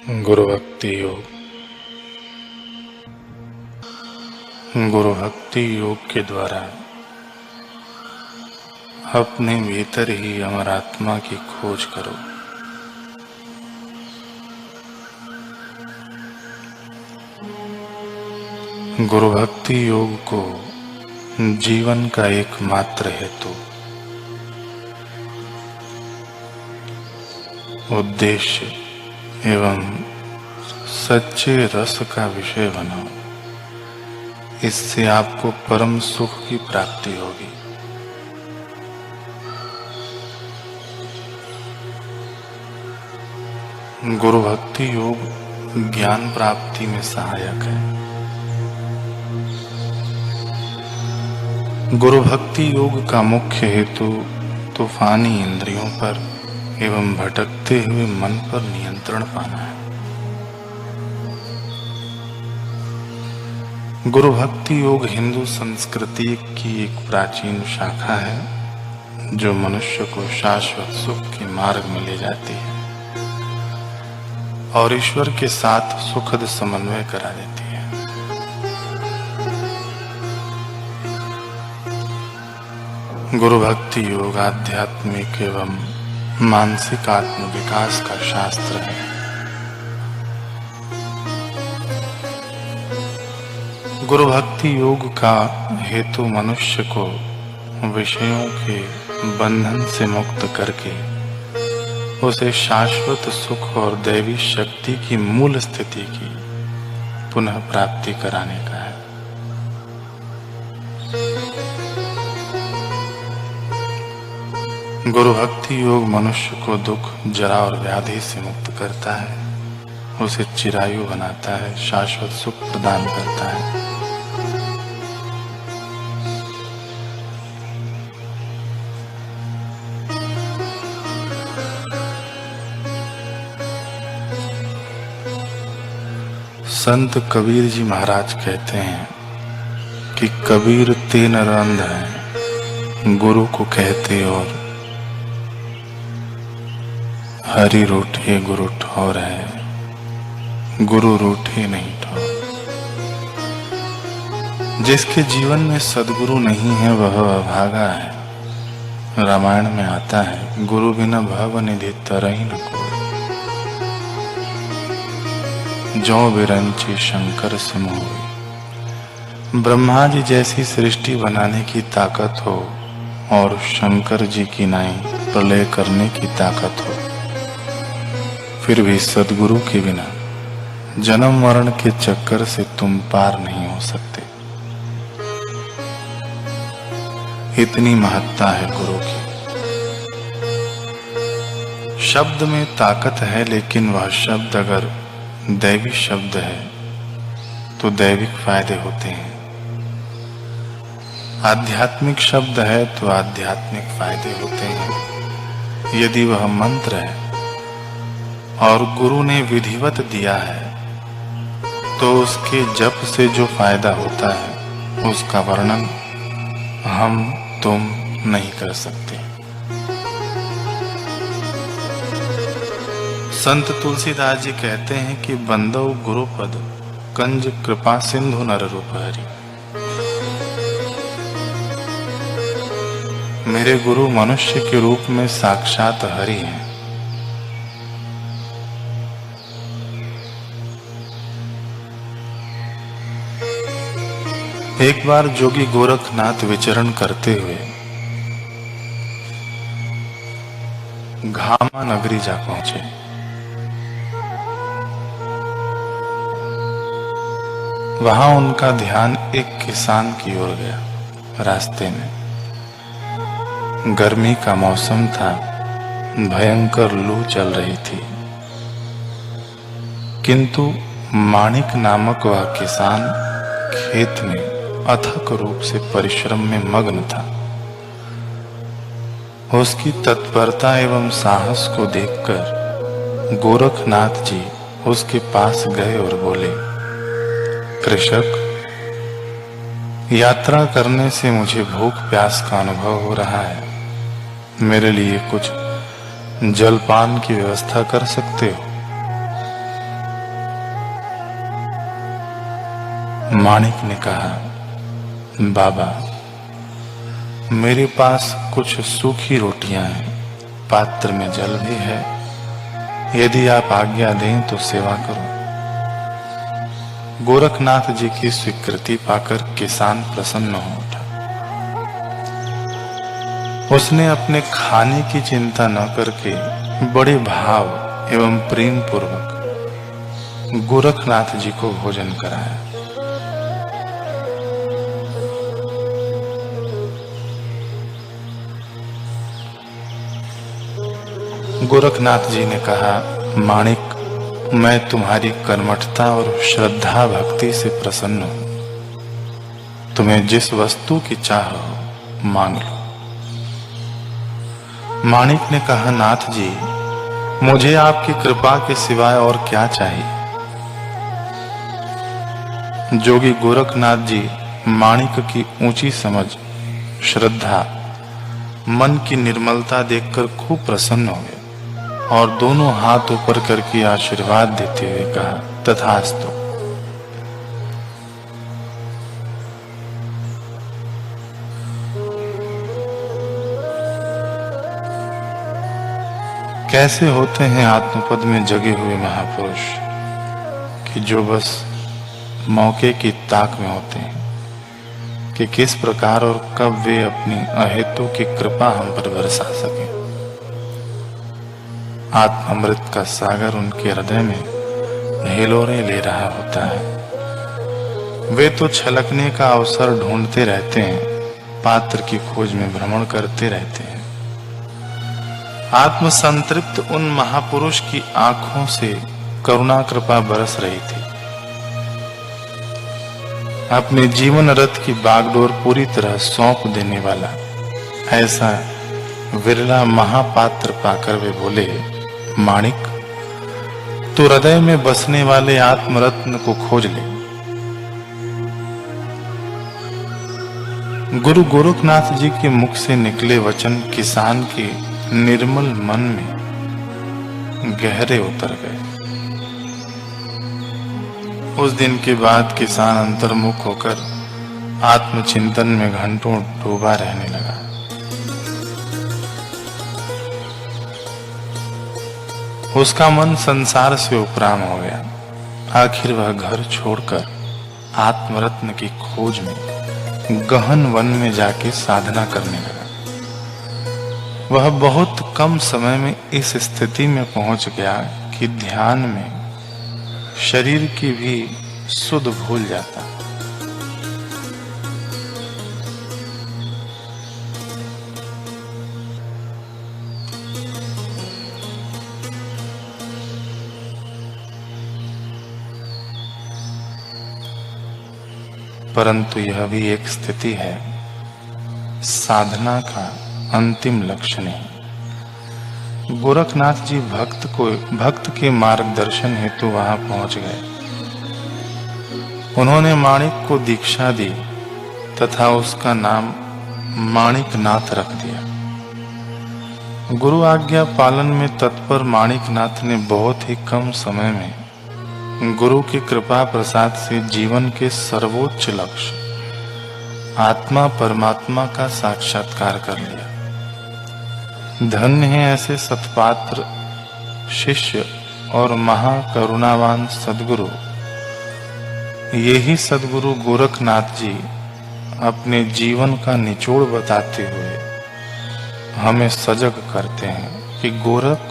गुरु भक्ति योग। गुरु भक्ति योग के द्वारा अपने भीतर ही अमर आत्मा की खोज करो। गुरु भक्ति योग को जीवन का एकमात्र हेतु, उद्देश्य एवं सच्चे रस का विषय बनाओ। इससे आपको परम सुख की प्राप्ति होगी। गुरु भक्ति योग ज्ञान प्राप्ति में सहायक है। गुरु भक्ति योग का मुख्य हेतु तूफानी इंद्रियों पर एवं भटकते हुए मन पर नियंत्रण पाना है। गुरु भक्ति योग हिंदू संस्कृति की एक प्राचीन शाखा है, जो मनुष्य को शाश्वत सुख के मार्ग में ले जाती है और ईश्वर के साथ सुखद समन्वय करा देती है। गुरु भक्ति योग आध्यात्मिक एवं मानसिक आत्म विकास का शास्त्र है। गुरु भक्ति योग का हेतु मनुष्य को विषयों के बंधन से मुक्त करके उसे शाश्वत सुख और दैवी शक्ति की मूल स्थिति की पुनः प्राप्ति कराने का है। गुरु भक्ति योग मनुष्य को दुख, जरा और व्याधि से मुक्त करता है, उसे चिरायु बनाता है, शाश्वत सुख प्रदान करता है। संत कबीर जी महाराज कहते हैं कि कबीर ते नर अंध है, गुरु को कहते और हरि रूठे गुरु ठौर है, गुरु रूठे नहीं ठौर। जिसके जीवन में सद्गुरु नहीं है वह अभागा है। रामायण में आता है, गुरु बिना भव निधि तरहि न कोई। जो बिरंची शंकर समोई। ब्रह्मा जी जैसी सृष्टि बनाने की ताकत हो और शंकर जी की नाई प्रलय करने की ताकत हो, फिर भी सद्गुरु के बिना जन्म मरण के चक्कर से तुम पार नहीं हो सकते। इतनी महत्ता है गुरु की। शब्द में ताकत है, लेकिन वह शब्द अगर दैवी शब्द है तो दैविक फायदे होते हैं। आध्यात्मिक शब्द है तो आध्यात्मिक फायदे होते हैं। यदि वह मंत्र है और गुरु ने विधिवत दिया है तो उसके जप से जो फायदा होता है उसका वर्णन हम तुम नहीं कर सकते। संत तुलसीदास जी कहते हैं कि बंदो गुरुपद कंज कृपा सिंधु नर रूप हरि। मेरे गुरु मनुष्य के रूप में साक्षात हरि हैं। एक बार जोगी गोरखनाथ विचरण करते हुए घामा नगरी जा पहुंचे। वहां उनका ध्यान एक किसान की ओर गया। रास्ते में गर्मी का मौसम था, भयंकर लू चल रही थी, किंतु माणिक नामक वह किसान खेत में अथक रूप से परिश्रम में मग्न था। उसकी तत्परता एवं साहस को देखकर गोरखनाथ जी उसके पास गए और बोले, कृषक, यात्रा करने से मुझे भूख प्यास का अनुभव हो रहा है। मेरे लिए कुछ जलपान की व्यवस्था कर सकते हो? माणिक ने कहा, बाबा, मेरे पास कुछ सूखी रोटियां हैं, पात्र में जल भी है, यदि आप आज्ञा दें तो सेवा करूं। गोरखनाथ जी की स्वीकृति पाकर किसान प्रसन्न हो उठा। उसने अपने खाने की चिंता न करके बड़े भाव एवं प्रेम पूर्वक गोरखनाथ जी को भोजन कराया। गोरखनाथ जी ने कहा, माणिक, मैं तुम्हारी कर्मठता और श्रद्धा भक्ति से प्रसन्न हूं। तुम्हें जिस वस्तु की चाह हो मांग लो। माणिक ने कहा, नाथ जी, मुझे आपकी कृपा के सिवाय और क्या चाहिए। जोगी गोरखनाथ जी माणिक की ऊंची समझ, श्रद्धा, मन की निर्मलता देखकर खूब प्रसन्न हो गए और दोनों हाथ ऊपर करके आशीर्वाद देते हुए कहा, तथास्तु। कैसे होते हैं आत्मपद में जगे हुए महापुरुष कि जो बस मौके की ताक में होते हैं कि किस प्रकार और कब वे अपनी अहेतु की कृपा हम पर बरसा सके। आत्मामृत का सागर उनके हृदय में हिलोरे ले रहा होता है। वे तो छलकने का अवसर ढूंढते रहते हैं, पात्र की खोज में भ्रमण करते रहते हैं। आत्मसंतृप्त उन महापुरुष की आंखों से करुणा कृपा बरस रही थी। अपने जीवन रथ की बागडोर पूरी तरह सौंप देने वाला ऐसा विरला महापात्र पाकर वे बोले, माणिक, तू हृदय में बसने वाले आत्मरत्न को खोज ले। गुरु गोरखनाथ जी के मुख से निकले वचन किसान के निर्मल मन में गहरे उतर गए। उस दिन के बाद किसान अंतर्मुख होकर आत्मचिंतन में घंटों डूबा रहने लगा। उसका मन संसार से उपराम हो गया। आखिर वह घर छोड़कर आत्मरत्न की खोज में गहन वन में जाके साधना करने लगा। वह बहुत कम समय में इस स्थिति में पहुंच गया कि ध्यान में शरीर की भी सुध भूल जाता। परंतु यह भी एक स्थिति है, साधना का अंतिम लक्ष्य नहीं। गोरखनाथ जी भक्त के मार्गदर्शन हेतु वहां पहुंच गए। उन्होंने माणिक को दीक्षा दी तथा उसका नाम माणिकनाथ रख दिया। गुरु आज्ञा पालन में तत्पर माणिकनाथ ने बहुत ही कम समय में गुरु की कृपा प्रसाद से जीवन के सर्वोच्च लक्ष्य आत्मा परमात्मा का साक्षात्कार कर लिया। धन्य है ऐसे सत्पात्र शिष्य और महाकरुणावान सद्गुरु। यही सद्गुरु गोरखनाथ जी अपने जीवन का निचोड़ बताते हुए हमें सजग करते हैं कि गोरख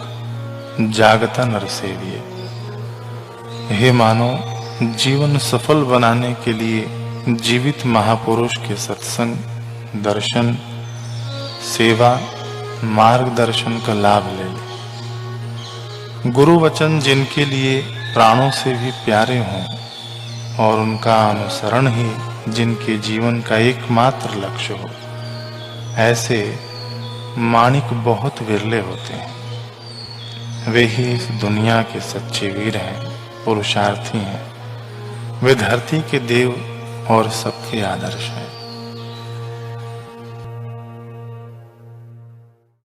जागता नरसेविये। हे मानो, जीवन सफल बनाने के लिए जीवित महापुरुष के सत्संग, दर्शन, सेवा, मार्गदर्शन का लाभ ले ले। गुरु वचन जिनके लिए प्राणों से भी प्यारे हों और उनका अनुसरण ही जिनके जीवन का एकमात्र लक्ष्य हो, ऐसे माणिक बहुत विरले होते हैं। वे ही इस दुनिया के सच्चे वीर हैं, पुरुषार्थी हैं। वे धरती के देव और सबके आदर्श हैं।